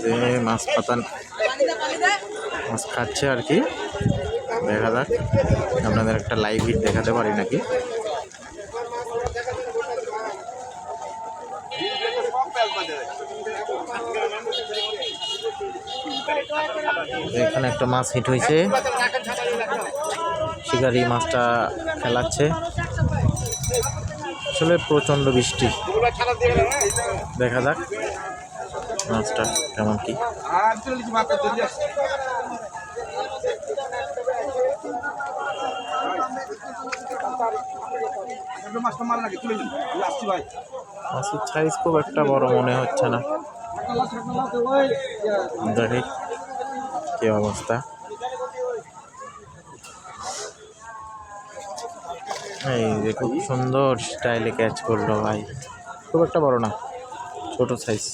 যে মাছ পাতান মাছ খাচ্ছে আর কি। দেখা যাক আপনাদের একটা লাইভ হিট দেখাতে পারি নাকি। এখানে একটা মাছ হিট হয়েছে, শিকারি মাছটা খেলাচ্ছে। আসলে প্রচন্ড বৃষ্টি, দেখা যাক মাছটা কেমন কি। মাছের সাইজ খুব একটা বড় মনে হচ্ছে না, দেখি কি অবস্থা। এই যে খুব সুন্দর স্টাইলে ক্যাচ করলো ভাই, খুব একটা বড় না, ছোট সাইজ।